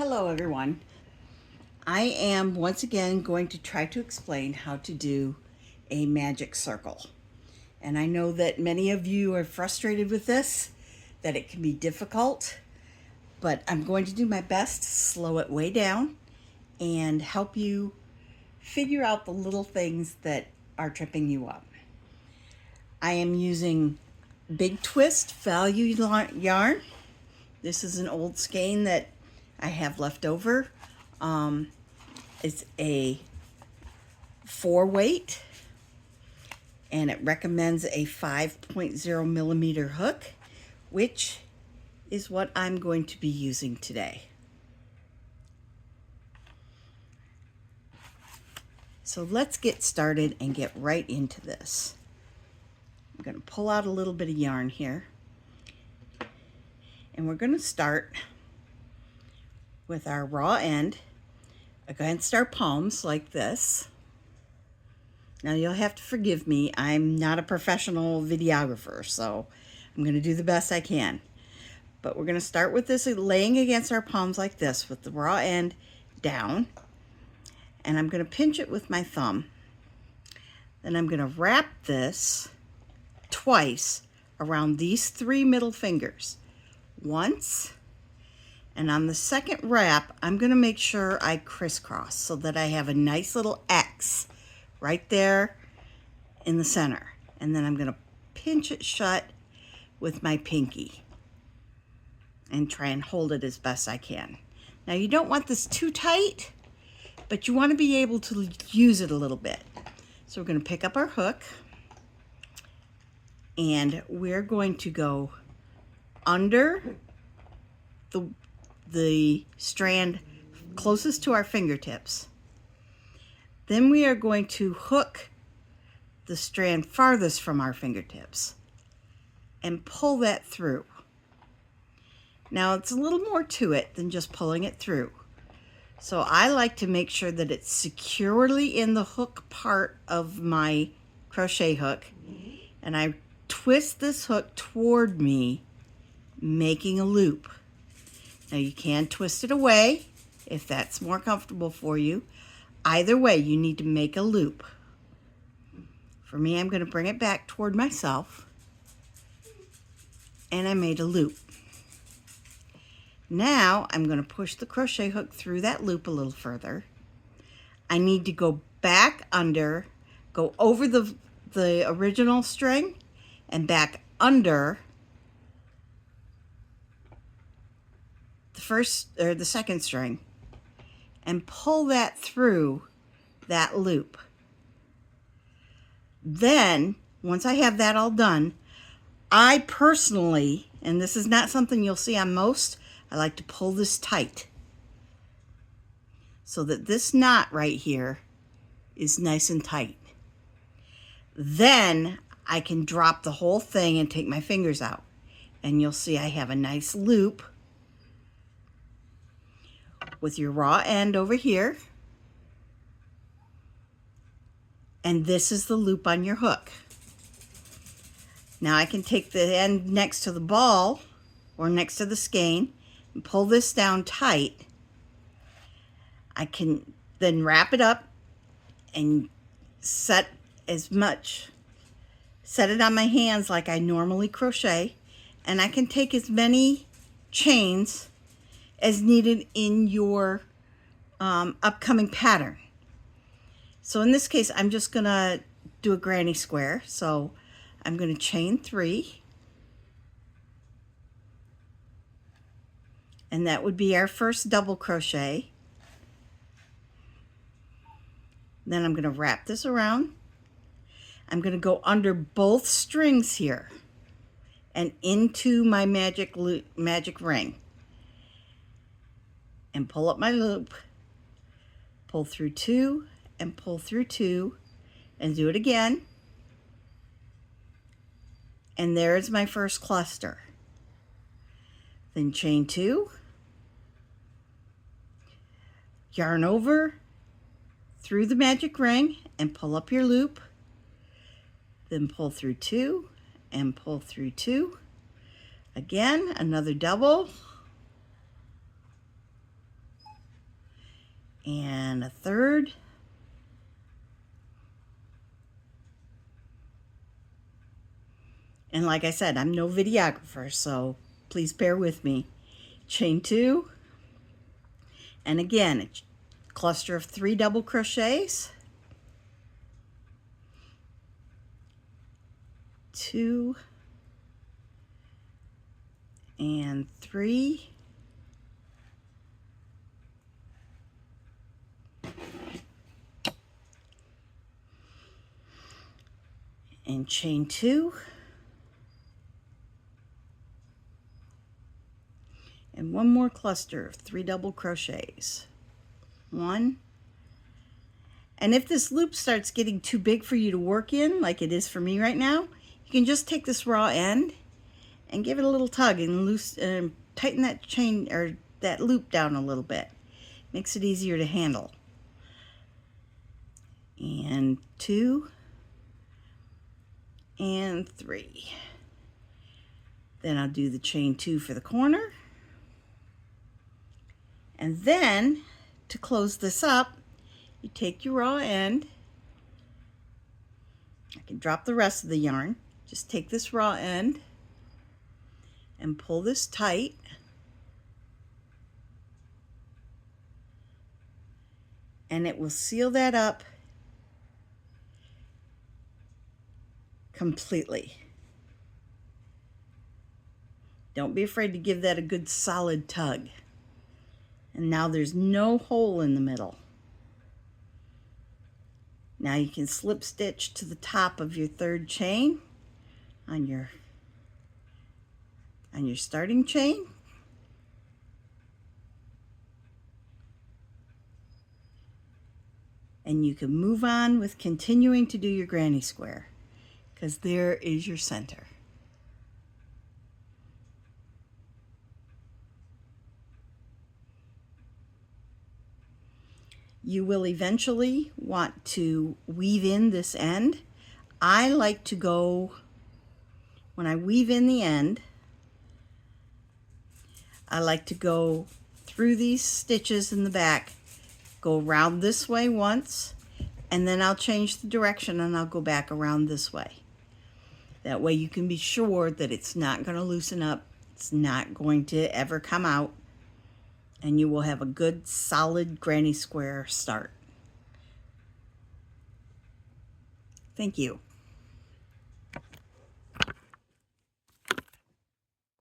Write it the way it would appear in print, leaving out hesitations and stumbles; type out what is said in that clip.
Hello everyone. I am once again going to try to explain how to do a magic circle. And I know that many of you are frustrated with this, that it can be difficult, but I'm going to do my best to slow it way down and help you figure out the little things that are tripping you up. I am using Big Twist value yarn. This is an old skein that I have left over. It's a 4 weight and it recommends a 5.0 millimeter hook, which is what I'm going to be using today. So let's get started and get right into this. I'm going to pull out a little bit of yarn here, and we're going to start with our raw end against our palms like this. Now you'll have to forgive me, I'm not a professional videographer, so I'm going to do the best I can. But we're going to start with this laying against our palms like this with the raw end down, and I'm going to pinch it with my thumb. Then I'm going to wrap this twice around these 3 middle fingers. Once, and on the second wrap, I'm going to make sure I crisscross so that I have a nice little X right there in the center. And then I'm going to pinch it shut with my pinky and try and hold it as best I can. Now you don't want this too tight, but you want to be able to use it a little bit. So we're going to pick up our hook and we're going to go under the strand closest to our fingertips. Then we are going to hook the strand farthest from our fingertips and pull that through. Now it's a little more to it than just pulling it through. So I like to make sure that it's securely in the hook part of my crochet hook, and I twist this hook toward me, making a loop. Now you can twist it away if that's more comfortable for you. Either way, you need to make a loop. For me, I'm going to bring it back toward myself, and I made a loop. Now I'm going to push the crochet hook through that loop a little further. I need to go back under, go over the original string and back under the second string and pull that through that loop. Then, once I have that all done, I personally, and this is not something you'll see on most, I like to pull this tight so that this knot right here is nice and tight. Then I can drop the whole thing and take my fingers out, and you'll see I have a nice loop with your raw end over here, and this is the loop on your hook. Now I can take the end next to the ball or next to the skein and pull this down tight. I can then wrap it up and set it on my hands like I normally crochet, and I can take as many chains as needed in your upcoming pattern. So in this case, I'm just gonna do a granny square. So I'm gonna chain 3, and that would be our first double crochet. Then I'm gonna wrap this around. I'm gonna go under both strings here and into my magic ring, and pull up my loop, pull through 2 and pull through 2 and do it again. And there's my first cluster. Then chain 2, yarn over through the magic ring and pull up your loop, then pull through 2 and pull through 2. Again, another double, and a third. And like I said, I'm no videographer, so please bear with me. Chain 2, and again, a cluster of 3 double crochets, 2 and 3, and chain 2, and one more cluster of 3 double crochets, 1. And if this loop starts getting too big for you to work in, like it is for me right now, you can just take this raw end and give it a little tug and tighten that chain or that loop down a little bit. Makes it easier to handle. And 2 and 3. Then I'll do the chain 2 for the corner. And then to close this up, you take your raw end. I can drop the rest of the yarn. Just take this raw end and pull this tight. And it will seal that up completely. Don't be afraid to give that a good solid tug. And now there's no hole in the middle. Now you can slip stitch to the top of your third chain on your starting chain. And you can move on with continuing to do your granny square, because there is your center. You will eventually want to weave in this end. I like to go, when I weave in the end, I like to go through these stitches in the back, go around this way once, and then I'll change the direction and I'll go back around this way. That way you can be sure that it's not going to loosen up, it's not going to ever come out, and you will have a good solid granny square start. Thank you.